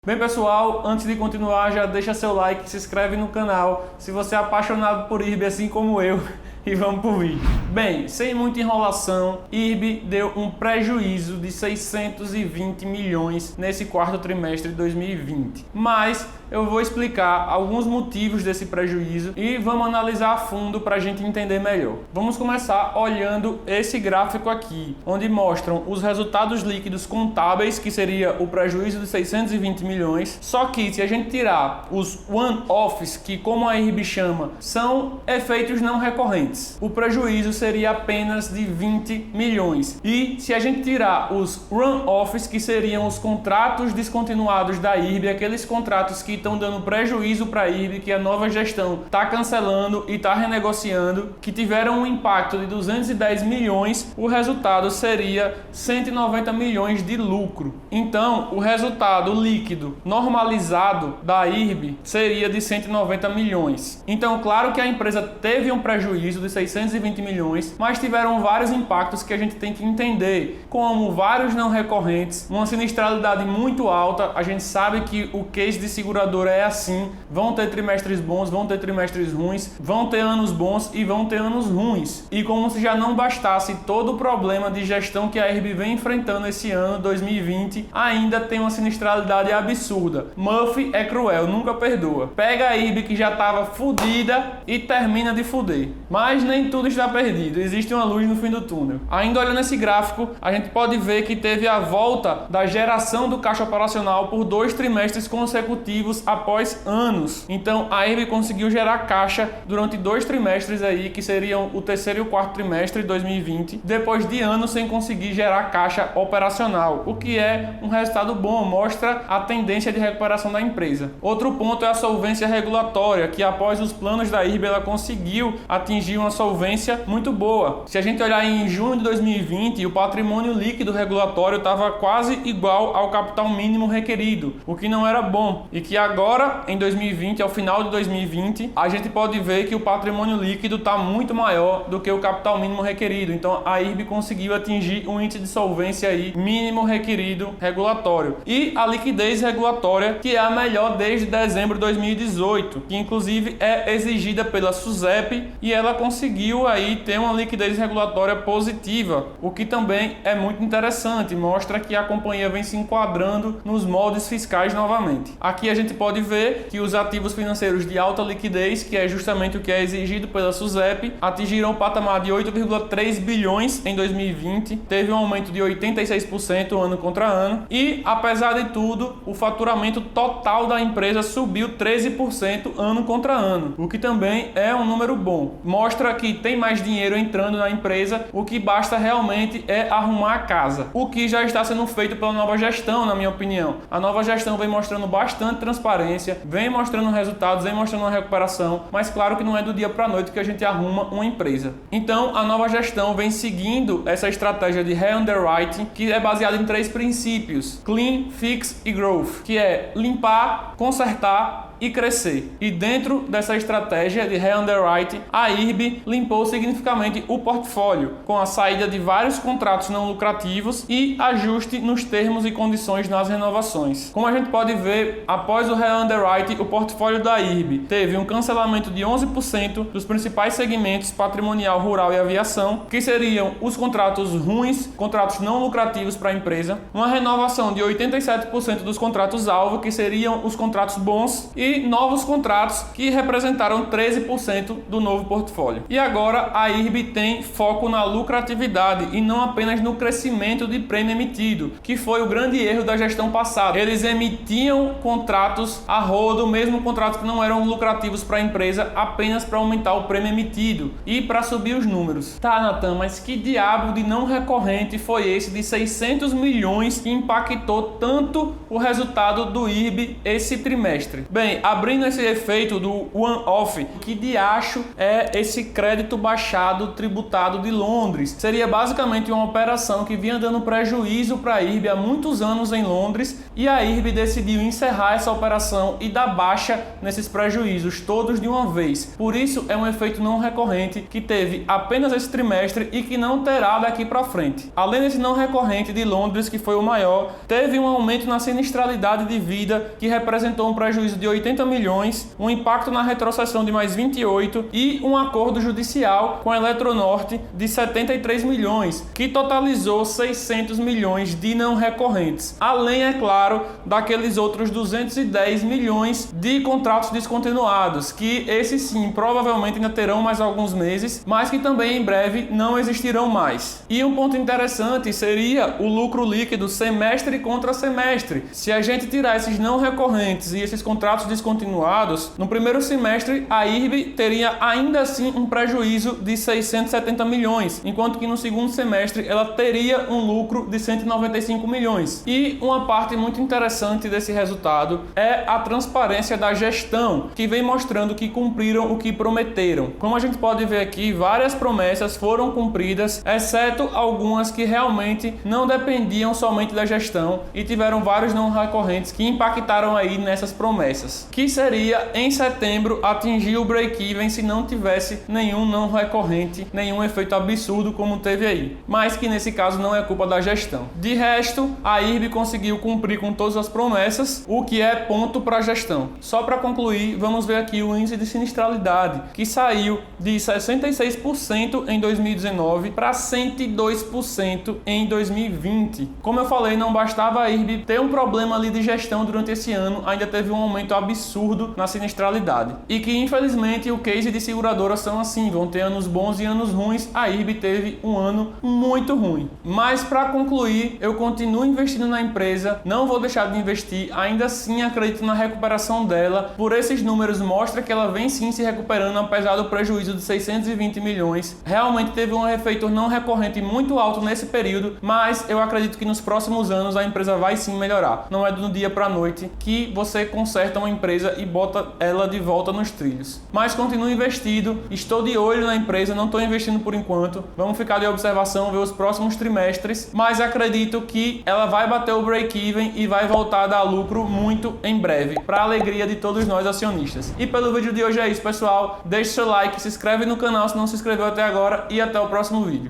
Bem pessoal, antes de continuar já deixa seu like, se inscreve no canal se você é apaixonado por IRB assim como eu e vamos pro vídeo. Bem, sem muita enrolação, IRB deu um prejuízo de 620 milhões nesse quarto trimestre de 2020. Mas eu vou explicar alguns motivos desse prejuízo e vamos analisar a fundo para a gente entender melhor. Vamos começar olhando esse gráfico aqui, onde mostram os resultados líquidos contábeis, que seria o prejuízo de 620 milhões. Só que se a gente tirar os one-offs, que como a IRB chama, são efeitos não recorrentes, o prejuízo seria apenas de 20 milhões. E se a gente tirar os run-offs, que seriam os contratos descontinuados da IRB, aqueles contratos que estão dando prejuízo para a IRB, que a nova gestão está cancelando e está renegociando, que tiveram um impacto de 210 milhões, o resultado seria 190 milhões de lucro. Então, o resultado líquido normalizado da IRB seria de 190 milhões. Então, claro que a empresa teve um prejuízo de 620 milhões, mas tiveram vários impactos que a gente tem que entender, como vários não recorrentes, uma sinistralidade muito alta. A gente sabe que o case de seguradora é assim, vão ter trimestres bons, vão ter trimestres ruins, vão ter anos bons e vão ter anos ruins. E como se já não bastasse todo o problema de gestão que a IRB vem enfrentando esse ano, 2020, ainda tem uma sinistralidade absurda. Murphy é cruel, nunca perdoa. Pega a IRB que já estava fodida e termina de foder. Mas nem tudo está perdido, existe uma luz no fim do túnel. Ainda olhando esse gráfico, a gente pode ver que teve a volta da geração do caixa operacional por 2 trimestres consecutivos após anos. Então a IRB conseguiu gerar caixa durante 2 trimestres aí, que seriam o terceiro e o quarto trimestre de 2020, depois de anos sem conseguir gerar caixa operacional, o que é um resultado bom, mostra a tendência de recuperação da empresa. Outro ponto é a solvência regulatória, que após os planos da IRB ela conseguiu atingir uma solvência muito boa. Se a gente olhar em junho de 2020, o patrimônio líquido regulatório estava quase igual ao capital mínimo requerido, o que não era bom, e que agora, em 2020, ao final de 2020, a gente pode ver que o patrimônio líquido está muito maior do que o capital mínimo requerido. Então a IRB conseguiu atingir um índice de solvência aí mínimo requerido regulatório. E a liquidez regulatória, que é a melhor desde dezembro de 2018, que inclusive é exigida pela SUSEP, e ela conseguiu aí ter uma liquidez regulatória positiva, o que também é muito interessante, mostra que a companhia vem se enquadrando nos moldes fiscais novamente. Aqui a gente pode ver que os ativos financeiros de alta liquidez, que é justamente o que é exigido pela SUSEP, atingiram o patamar de 8,3 bilhões em 2020, teve um aumento de 86% ano contra ano, e apesar de tudo, o faturamento total da empresa subiu 13% ano contra ano, o que também é um número bom. Mostra que tem mais dinheiro entrando na empresa, o que basta realmente é arrumar a casa, o que já está sendo feito pela nova gestão, na minha opinião. A nova gestão vem mostrando bastante transparência, vem mostrando resultados, vem mostrando uma recuperação, mas claro que não é do dia para a noite que a gente arruma uma empresa. Então a nova gestão vem seguindo essa estratégia de re-underwriting, que é baseada em 3 princípios: Clean, Fix e Growth, que é limpar, consertar e crescer. E dentro dessa estratégia de re-underwriting, a IRB limpou significativamente o portfólio, com a saída de vários contratos não lucrativos e ajuste nos termos e condições nas renovações. Como a gente pode ver, após o re-underwriting, o portfólio da IRB teve um cancelamento de 11% dos principais segmentos patrimonial, rural e aviação, que seriam os contratos ruins, contratos não lucrativos para a empresa, uma renovação de 87% dos contratos-alvo, que seriam os contratos bons, e novos contratos que representaram 13% do novo portfólio. E agora a IRB tem foco na lucratividade e não apenas no crescimento de prêmio emitido, que foi o grande erro da gestão passada. Eles emitiam contratos a rodo, mesmo contratos que não eram lucrativos para a empresa, apenas para aumentar o prêmio emitido e para subir os números. Tá, Natan, mas que diabo de não recorrente foi esse de 600 milhões que impactou tanto o resultado do IRB esse trimestre? Bem, abrindo esse efeito do one-off, que de acho é esse crédito baixado tributado de Londres? Seria basicamente uma operação que vinha dando prejuízo para a IRB há muitos anos em Londres, e a IRB decidiu encerrar essa operação e dar baixa nesses prejuízos todos de uma vez. Por isso é um efeito não recorrente que teve apenas esse trimestre e que não terá daqui para frente. Além desse não recorrente de Londres, que foi o maior, teve um aumento na sinistralidade de vida que representou um prejuízo de 80 milhões, um impacto na retrocessão de mais 28 e um acordo judicial com a Eletronorte de 73 milhões, que totalizou 600 milhões de não recorrentes. Além, é claro, daqueles outros 210 milhões de contratos descontinuados, que esses sim provavelmente ainda terão mais alguns meses, mas que também em breve não existirão mais. E um ponto interessante seria o lucro líquido semestre contra semestre. Se a gente tirar esses não recorrentes e esses contratos descontinuados, no primeiro semestre a IRB teria ainda assim um prejuízo de 670 milhões, enquanto que no segundo semestre ela teria um lucro de 195 milhões. E uma parte muito interessante desse resultado é a transparência da gestão, que vem mostrando que cumpriram o que prometeram. Como a gente pode ver aqui, várias promessas foram cumpridas, exceto algumas que realmente não dependiam somente da gestão e tiveram vários não recorrentes que impactaram aí nessas promessas, que seria em setembro atingir o break-even se não tivesse nenhum não recorrente, nenhum efeito absurdo como teve aí, mas que nesse caso não é culpa da gestão. De resto, a IRB conseguiu cumprir com todas as promessas, o que é ponto para a gestão. Só para concluir, vamos ver aqui o índice de sinistralidade, que saiu de 66% em 2019 para 102% em 2020. Como eu falei, não bastava a IRB ter um problema ali de gestão durante esse ano, ainda teve um aumento absurdo na sinistralidade. E que infelizmente o case de seguradoras são assim, vão ter anos bons e anos ruins. A IRB teve um ano muito ruim. Mas para concluir, eu continuo investindo na empresa, não vou deixar de investir, ainda assim acredito na recuperação dela. Por esses números mostra que ela vem sim se recuperando apesar do prejuízo de 620 milhões. Realmente teve um efeito não recorrente muito alto nesse período, mas eu acredito que nos próximos anos a empresa vai sim melhorar. Não é do dia para a noite que você conserta uma empresa e bota ela de volta nos trilhos. Mas continuo investido, estou de olho na empresa, não estou investindo por enquanto. Vamos ficar de observação, ver os próximos trimestres, mas acredito que ela vai bater o break-even e vai voltar a dar lucro muito em breve, para a alegria de todos nós acionistas. E pelo vídeo de hoje é isso, pessoal. Deixe seu like, se inscreve no canal se não se inscreveu até agora e até o próximo vídeo.